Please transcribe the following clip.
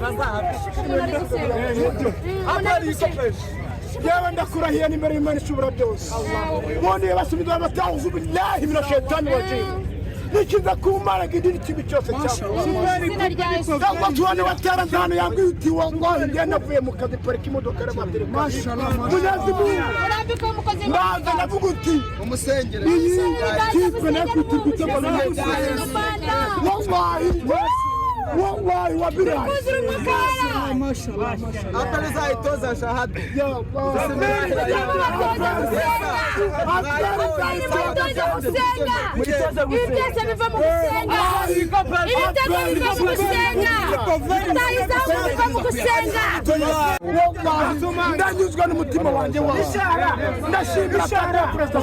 bazahabe apari ikopesha yewe ndakurahiye n'imbere y'Imana ishobora byose ubundi basubizwa batawuzu billahi mina shetani wajib nikiza kumara gidini kibi cyose cyangwa tuwane wataranzana yambwiye uti wallahi ngenda vuye mu kazi parika imodoka y'amatereka mashallah munyazi urambika umukozi mbaza navuga uti umusengere kipe nakuti gutabona wallahi wabirahi mashallah hapa zaitoza shahada ya Allah ndanyuzwa n'umutima wanjye wawe ndashimira perezida